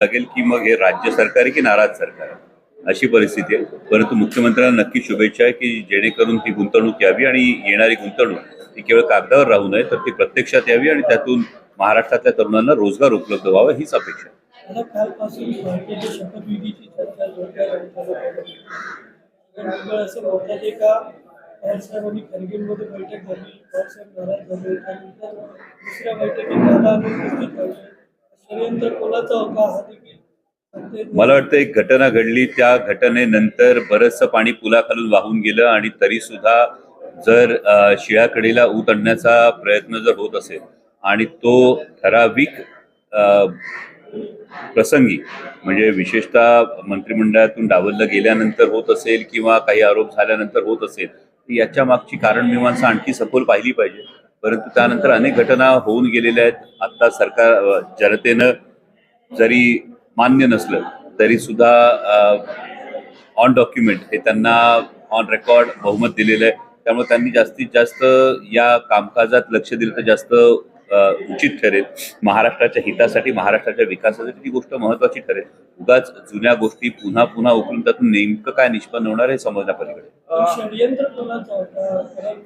लागेल की मग हे राज्य सरकार आहे की नाराज सरकार आहे अशी परिस्थिती आहे. परंतु मुख्यमंत्र्यांना नक्की शुभेच्छा आहे की जेणेकरून ती गुंतवणूक यावी आणि येणारी गुंतवणूक ती केवळ कागदावर राहू नये तर ती प्रत्यक्षात यावी आणि त्यातून महाराष्ट्रातल्या तरुणांना रोजगार उपलब्ध व्हावा हीच अपेक्षा आहे. मला कालपासून भारतीय शपथविधीची चर्चा जोरदार असं म्हणतात एका पवारसाहेबांनी करगिलमध्ये बैठक झाली, पवारसाहेब नाराज झाले, त्यानंतर दुसऱ्या बैठकीत दादा अनुपस्थित राहिले. षडयंत्र कोणाचा होता हा देखील मला वाटतं एक घटना घडली, त्या घटनेनंतर बरंचसं पाणी पुलाखालून वाहून गेलं आणि तरी सुद्धा जर शिळ्याकडीला ऊत आणण्याचा प्रयत्न जर होत असेल आणि तो ठराविक प्रसंगी म्हणजे विशेषतः मंत्रिमंडळातून डावललं गेल्यानंतर होत असेल किंवा काही आरोप झाल्यानंतर होत असेल, याच्या मागची कारणमीमांसा आणखी सखोल पाहिली पाहिजे. परंतु त्यानंतर अनेक घटना होऊन गेलेल्या आहेत. आता सरकार जनतेनं जरी मान्य नसलं तरी सुद्धा ऑन डॉक्युमेंट हे त्यांना ऑन रेकॉर्ड बहुमत दिलेलं आहे. त्यामुळे त्यांनी जास्तीत जास्त या कामकाजात लक्ष दिलं तर जास्त उचित ठरेल. महाराष्ट्राच्या हितासाठी, महाराष्ट्राच्या विकासासाठी ती गोष्ट महत्वाची ठरेल. उगाच जुन्या गोष्टी पुन्हा पुन्हा उकरून त्यातून नेमकं काय निष्पन्न होणार हे समजण्यापलीकडे. षडयंत्र कोणाचा होता? कारण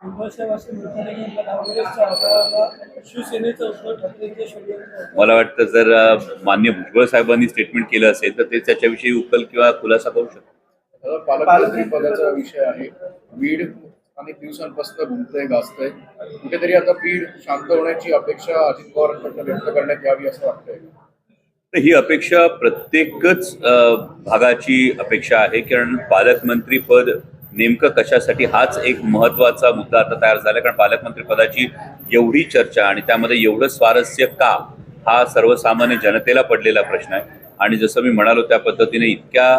मुंबईसाहेब असं म्हणतात की काँग्रेसचा होता, शिवसेनेचं उद्धव ठाकरेंचं षडयंत्र. मला वाटतं जर मान्य भुजबळ साहेबांनी स्टेटमेंट केलं असेल तर ते त्याच्याविषयी उकल किंवा खुलासा करू शकतो. पालकमंत्री पदाचा विषय आहे. बीड अनेक दिवसांपासून घुमतंय गाजतंय. कुठेतरी आता बीड शांत होण्याची अपेक्षा अजित पवारांकडून व्यक्त करण्यात यावी असं वाटतंय. ही अपेक्षा प्रत्येकच भागाची अपेक्षा आहे, कारण पालकमंत्री पद नेमकं कशासाठी हाच एक महत्वाचा मुद्दा आता तयार झाला. कारण पालकमंत्री पदाची एवढी चर्चा आणि त्यामध्ये एवढं स्वारस्य का, हा सर्वसामान्य जनतेला पडलेला प्रश्न आहे. आणि जसं मी म्हणालो त्या पद्धतीने इतक्या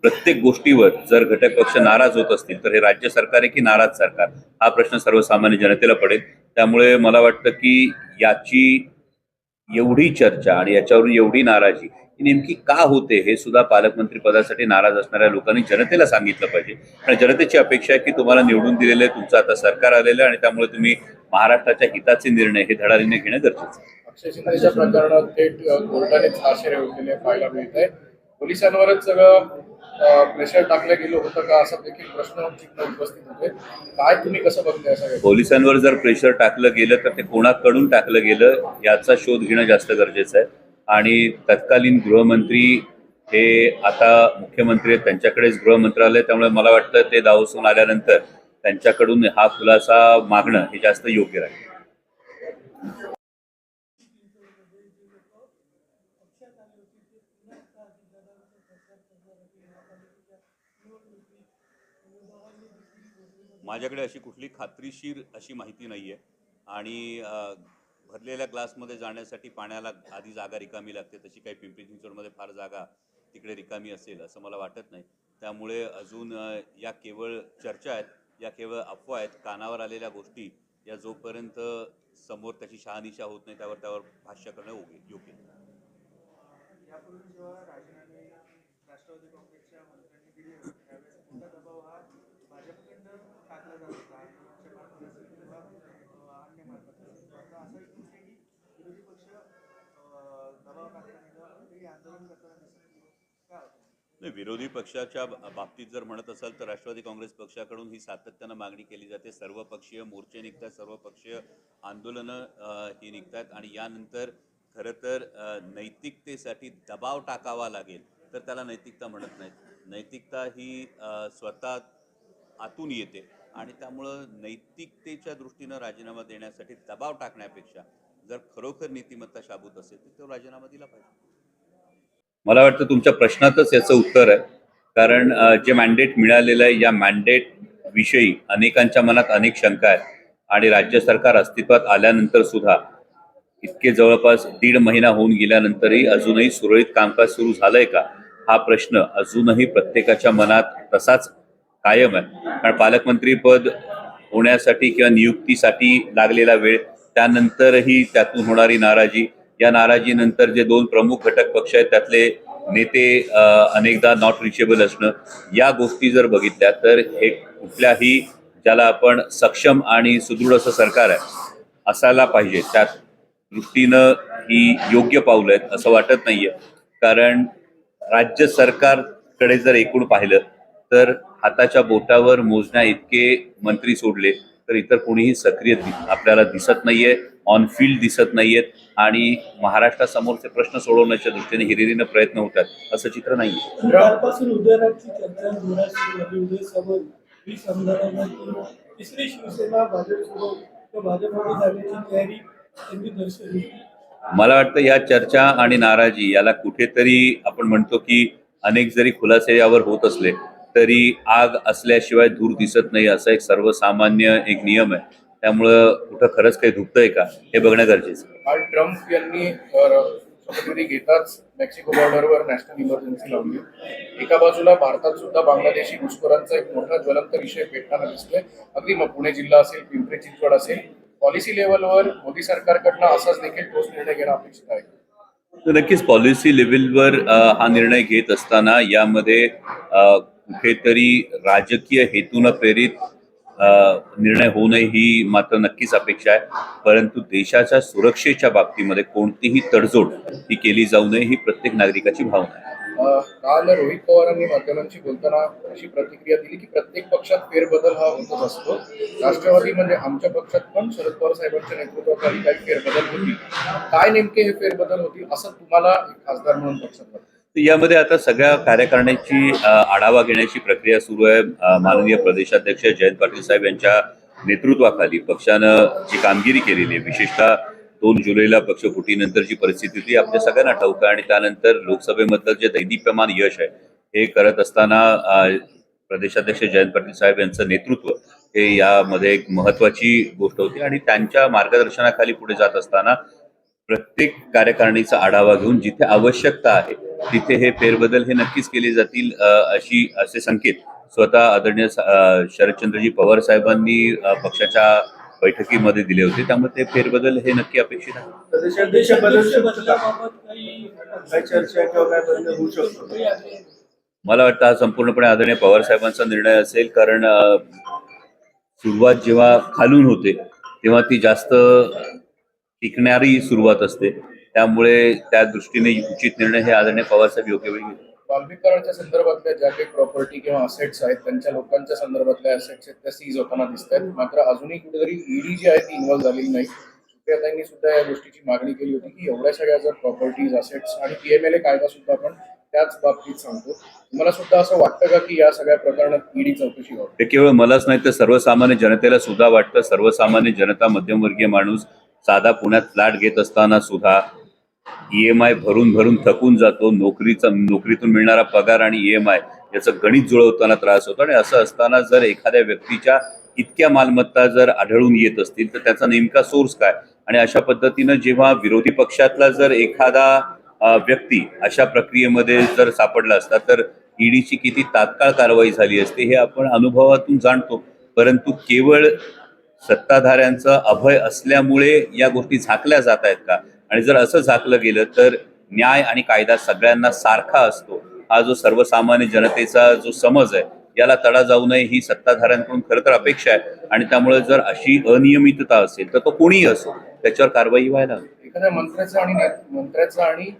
प्रत्येक गोष्टीवर जर घटक पक्ष नाराज होत असतील तर हे राज्य सरकार आहे की नाराज सरकार, हा प्रश्न सर्वसामान्य जनतेला पडेल. त्यामुळे मला वाटतं की याची एवढी चर्चा आणि याच्यावरून एवढी नाराजी ही नेमकी का होते हे सुद्धा पालकमंत्री पदासाठी नाराज असणाऱ्या लोकांनी जनतेला सांगितलं पाहिजे. आणि जनतेची अपेक्षा आहे की तुम्हाला निवडून दिलेलं आहे, तुमचं आता सरकार आलेलं आहे आणि त्यामुळे तुम्ही महाराष्ट्राच्या हिताचे निर्णय हे धडाडीने घेणं गरजेचं आहे. अक्षय शिंदेच्या प्रकरणात थेट कोर्टानेच आशेरे उठलेले पाहायला मिळत आहे. पोलिसांवरच सगळं प्रेशर टाकलं गेलं होतं का असा देखील प्रश्न उपस्थित होते. काय तुम्ही कसं बघताय सगळं? पोलिसांवर जर प्रेशर टाकलं गेलं तर ते कोणाकडून टाकलं गेलं याचा शोध घेणं जास्त गरजेचं आहे. आणि तत्कालीन गृहमंत्री हे आता मुख्यमंत्री आहेत, त्यांच्याकडेच गृह मंत्रालय, त्यामुळे मला वाटतं ते दावसून आल्यानंतर त्यांच्याकडून हा खुलासा मागणं हे जास्त योग्य राहील. माझ्याकडे अशी कुठली खात्रीशीर अशी माहिती नाही आहे. आणि भरलेल्या ग्लासमध्ये जाण्यासाठी पाण्याला आधी जागा रिकामी लागते, तशी काही पिंपरी चिंचवडमध्ये फार जागा तिकडे रिकामी असेल असं मला वाटत नाही. त्यामुळे अजून या केवळ चर्चा आहेत, या केवळ अफवा आहेत, कानावर आलेल्या गोष्टी या जोपर्यंत समोर त्याची शहानिशा होत नाही त्यावर भाष्य करणं योग्य. राष्ट्रवादी काँग्रेसच्या मंत्र्यांनी दिली त्यावेळेस मोठा दबाव हा भाजपकडनं टाकला जात होता किंवा अन्य मार्फत. आता असं दिसते की विरोधी पक्ष दबाव टाकल्याने आंदोलन करताना दिसत का? नाही, विरोधी पक्षाच्या बाबतीत जर म्हणत असाल तर राष्ट्रवादी काँग्रेस पक्षाकडून ही सातत्यानं मागणी केली जाते. सर्वपक्षीय मोर्चे निघतात, सर्वपक्षीय आंदोलनं ही निघतात आणि यानंतर खरं तर नैतिकतेसाठी दबाव टाकावा लागेल तर त्याला नैतिकता म्हणत नाहीत. नैतिकता ही स्वतः आतून येते आणि त्यामुळं नैतिकतेच्या दृष्टीनं राजीनामा देण्यासाठी दबाव टाकण्यापेक्षा जर खरोखर नीतिमत्ता शाबूत असेल तर तो राजीनामा दिला पाहिजे. मला वाटतं तुमच्या प्रश्नातच याचं उत्तर आहे. कारण जे मॅन्डेट मिळालेलं आहे या मॅन्डेट विषयी अनेकांच्या मनात अनेक शंका आहेत आणि राज्य सरकार अस्तित्वात आल्यानंतर सुद्धा इतके जवळपास 1.5 महिना होऊन गेल्यानंतरही अजूनही सुरळीत कामकाज सुरू झालंय का, हा प्रश्न अजूनही प्रत्येकाच्या मनात तसाच कायम आहे. कारण पालकमंत्री पद होण्यासाठी किंवा नियुक्तीसाठी लागलेला वेळ, त्यानंतरही त्यातून होणारी नाराजी, या नाराजीनंतर जे 2 प्रमुख घटक पक्ष आहेत त्यातले नेते अनेकदा नॉट रिचेबल असणं, या गोष्टी जर बघितल्या तर हे कुठल्याही ज्याला आपण सक्षम आणि सुदृढ असं सरकार आहे असायला पाहिजे त्या दृष्टीनं ही योग्य पावलं आहेत असं वाटत नाहीये. कारण राज्य सरकारकडे जर एकूण पाहिलं तर हाताच्या बोटावर मोजण्या इतके मंत्री सोडले तर इतर कोणीही सक्रिय आपल्याला दिसत नाहीये, ऑन फील्ड दिसत नाहीयेत आणि महाराष्ट्रासमोरचे प्रश्न सोडवण्याच्या दृष्टीने हिरिरीनं प्रयत्न होतात असं चित्र नाहीये. आणि कालपासून उदयनराजची चर्चा जोरात सुरू झाली. उदयसोबत 20 आमदारांना तिसरी शिवसेना भाजपसोबत किंवा भाजपमध्ये जाण्याची तयारी त्यांनी दर्शवली. मला वाटतं या चर्चा आणि नाराजी याला कुठेतरी आपण म्हणतो की अनेक जरी खुलासे यावर होत असले तरी आग असल्याशिवाय धूर दिसत नाही असा एक सर्वसामान्य एक नियम आहे. त्यामुळं कुठं खरंच काही धुकतंय का हे बघणं गरजेचं आहे. काल ट्रम्प यांनी शपथविधी घेताच मेक्सिको बॉर्डरवर नॅशनल इमर्जन्सी लावली. एका बाजूला भारतात सुद्धा बांगलादेशी घुसखोरांचा एक मोठा ज्वलंत विषय पेटताना दिसतोय. अगदी मग पुणे जिल्हा असेल, पिंपरी चिंचवड असेल, पॉलिसी लेव्हलवर मोदी सरकारकडनं असाच देखील ठोस निर्णय घेणं अपेक्षित आहे. तर नक्कीच पॉलिसी लेव्हलवर हा निर्णय घेत असताना यामध्ये कुठेतरी राजकीय हेतून प्रेरित निर्णय होऊ नये ही मात्र नक्कीच अपेक्षा आहे. परंतु देशाच्या सुरक्षेच्या बाबतीमध्ये कोणतीही तडजोड ही केली जाऊ नये ही प्रत्येक नागरिकाची भावना आहे. काल रोहित पवारांनी माध्यमांशी बोलताना अशी प्रतिक्रिया दिली की प्रत्येक पक्षात फेरबदल हा होतच असतो. राष्ट्रवादी म्हणजे आमच्या पक्षात पण शरद पवार साहेबांच्या नेतृत्वाखाली काही फेरबदल होतील. काय नेमके हे फेरबदल होतील असं तुम्हाला एक खासदार म्हणून पक्षात वाटतं? तर यामध्ये आता सगळ्या कार्यकारिणीची आढावा घेण्याची प्रक्रिया सुरू आहे. माननीय प्रदेशाध्यक्ष जयंत पाटील साहेब यांच्या नेतृत्वाखाली पक्षानं जी कामगिरी केलेली आहे, विशेषतः 2 जुलैला पक्षफुटीनंतर जी परिस्थिती होती आपल्या सगळ्यांना ठाऊक आहे आणि त्यानंतर लोकसभेमधलं जे दैदिप्यमान यश आहे हे करत असताना प्रदेशाध्यक्ष जयंत पाटील साहेब यांचं नेतृत्व हे यामध्ये एक महत्वाची गोष्ट होती आणि त्यांच्या मार्गदर्शनाखाली पुढे जात असताना प्रत्येक कार्यकारिणीचा आढावा घेऊन जिथे आवश्यकता आहे तिथे हे फेरबदल हे नक्कीच केले जातील असे संकेत स्वतः आदरणीय शरदचंद्रजी पवार साहेबांनी पक्षाच्या बैठकीमध्ये दिले होते. त्यामुळे ते फेरबदल हे नक्की अपेक्षित आहे. प्रदेशाध्यक्ष बदलाबाबत काही चर्चा किंवा काय बदल होऊ शकतो? मला वाटतं हा संपूर्णपणे आदरणीय पवार साहेबांचा निर्णय असेल, कारण सुरुवात जेव्हा खालून होते तेव्हा ती जास्त टिकणारी सुरुवात असते. त्यामुळे त्या दृष्टीने उचित निर्णय हे आदरणीय पवार साहेब योग्य वेळी घेतील. वाल्मिकरांच्या संदर्भातल्या ज्या काही प्रॉपर्टी किंवा असेट्स आहेत त्यांच्या लोकांच्या संदर्भातल्या असेट्स आहेत त्या सीज होताना दिसत आहेत. मात्र अजूनही कुठेतरी ईडी जी आहे ती इन्व्हॉल्व्ह झालेली नाही. सुप्रियाताईंनी सुद्धा या गोष्टीची मागणी केली होती की एवढ्या सगळ्या जर प्रॉपर्टीज असेट्स आणि PMLA कायदा सुद्धा आपण त्याच बाबतीत सांगतो. तुम्हाला सुद्धा असं वाटतं का की या सगळ्या प्रकरणात ईडी चौकशी व्हावी? हे केवळ मलाच नाही तर सर्वसामान्य जनतेला सुद्धा वाटतं. सर्वसामान्य जनता, मध्यमवर्गीय माणूस साधा पुण्यात फ्लॅट घेत असताना सुद्धा EMI भरून थकून जातो. नोकरीतून मिळणारा पगार आणि EMI याचं गणित जुळवताना त्रास होतो. आणि असं असताना जर एखाद्या व्यक्तीच्या इतक्या मालमत्ता जर आढळून येत असतील तर त्याचा नेमका सोर्स काय? आणि अशा पद्धतीनं जेव्हा विरोधी पक्षातला जर एखादा व्यक्ती अशा प्रक्रियेमध्ये जर सापडला असता तर ईडीची किती तात्काळ कारवाई झाली असते हे आपण अनुभवातून जाणतो. परंतु केवळ सत्ताधाऱ्यांचं अभय असल्यामुळे या गोष्टी झाकल्या जात आहेत का? आणि जर असं झाकलं गेलं तर न्याय आणि कायदा सगळ्यांना सारखा असतो हा जो सर्वसामान्य जनतेचा जो समज आहे याला तडा जाऊ नये ही सत्ताधाऱ्यांकडून खरं तर अपेक्षा आहे. आणि त्यामुळे जर अशी अनियमितता असेल तर तो कोणीही असो त्याच्यावर कारवाई व्हायला हवी. एखाद्या मंत्र्याचं आणि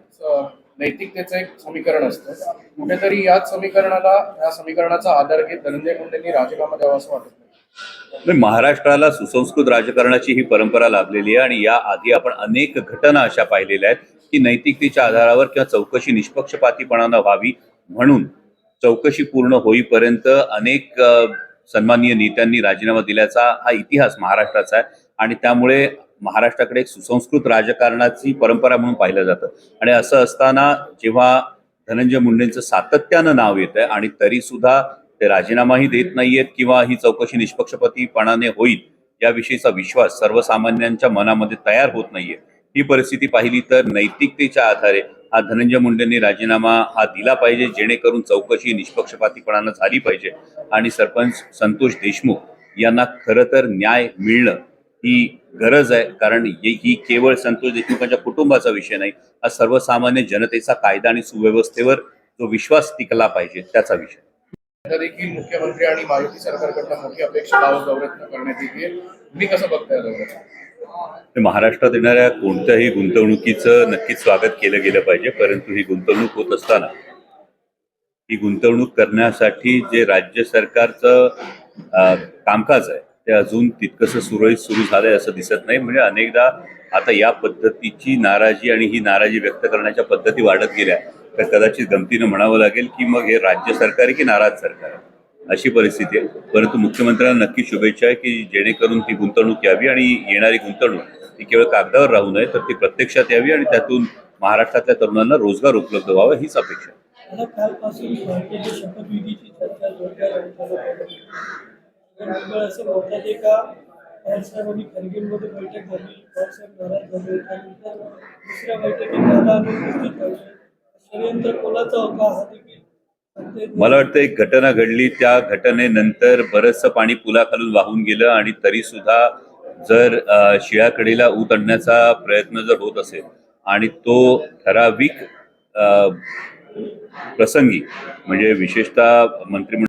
नैतिकतेचं एक समीकरण असतं. कुठेतरी या समीकरणाचा आधार घेत धनंजय मुंडेंनी राजीनामा द्यावा असं वाटत नाही? महाराष्ट्राला सुसंस्कृत राजकारणाची ही परंपरा लाभलेली आहे आणि या आधी आपण अनेक घटना अशा पाहिलेल्या आहेत की नैतिकतेच्या आधारावर किंवा चौकशी निष्पक्षपातीपणानं व्हावी म्हणून चौकशी पूर्ण होईपर्यंत अनेक सन्माननीय नेत्यांनी राजीनामा दिल्याचा हा इतिहास महाराष्ट्राचा आहे. आणि त्यामुळे महाराष्ट्राकडे एक सुसंस्कृत राजकारणाची परंपरा म्हणून पाहिलं जातं. आणि असं असताना जेव्हा धनंजय मुंडेंचं सातत्यानं नाव येत आहे आणि तरी सुद्धा ते राजीनामाही देत नाहीयेत किंवा ही चौकशी निष्पक्षपातीपणाने होईल याविषयीचा विश्वास सर्वसामान्यांच्या मनामध्ये तयार होत नाहीये, ही परिस्थिती पाहिली तर नैतिकतेच्या आधारे हा धनंजय मुंडेंनी राजीनामा हा दिला पाहिजे जेणेकरून चौकशी निष्पक्षपातीपणानं झाली पाहिजे. आणि सरपंच संतोष देशमुख यांना खरं तर न्याय मिळणं ही गरज आहे. कारण ही केवळ संतोष देशमुखांच्या कुटुंबाचा विषय नाही, हा सर्वसामान्य जनतेचा कायदा आणि सुव्यवस्थेवर जो विश्वास टिकला पाहिजे त्याचा विषय. देखील मुख्यमंत्री आणि महायुती सरकारकडनं मोठी अपेक्षा लावत दौऱ्यात करण्यात येते. तुम्ही कसं बघताय दौऱ्यात? महाराष्ट्रात येणाऱ्या कोणत्याही गुंतवणुकीचं नक्कीच स्वागत केलं गेलं पाहिजे, परंतु ही गुंतवणूक होत असताना ही गुंतवणूक करण्यासाठी जे राज्य सरकारचं कामकाज आहे ते अजून तितकंसं सुरळीत सुरू झालंय असं दिसत नाही. म्हणजे अनेकदा आता या पद्धतीची नाराजी आणि ही नाराजी व्यक्त करण्याच्या पद्धती वाढत गेल्या तर कदाचित गमतीनं म्हणावं लागेल की मग हे राज्य सरकार आहे की नाराज सरकार आहे, अशी परिस्थिती आहे. परंतु मुख्यमंत्र्यांना नक्की शुभेच्छा आहे की जेणेकरून ही गुंतवणूक यावी आणि येणारी गुंतवणूक ही केवळ कागदावर राहू नये तर ती प्रत्यक्षात यावी आणि त्यातून महाराष्ट्रातल्या तरुणांना रोजगार उपलब्ध व्हावा हीच अपेक्षा आहे. मला कालपासून भारतीय शपथविधीची चर्चा जोरदार आणि चालू आहे. मुंबई असं म्हणतात आहे का पवारसाहेबांनी खरगेमध्ये बैठक झाली, पवारसाहेब नाराज झाले, त्यानंतर दुसऱ्या बैठकीत दादा अनुपस्थित राहिले. षडयंत्र कोणाचा होता हा देखील मला वाटतं एक घटना घडली, त्या घटनेनंतर बरंचसं पाणी पुलाखालून वाहून गेलं आणि तरी सुद्धा जर शिळ्याकडीला ऊत आणण्याचा प्रयत्न जर होत असेल आणि तो ठराविक प्रसंगी म्हणजे विशेषतः मंत्रिमंडळ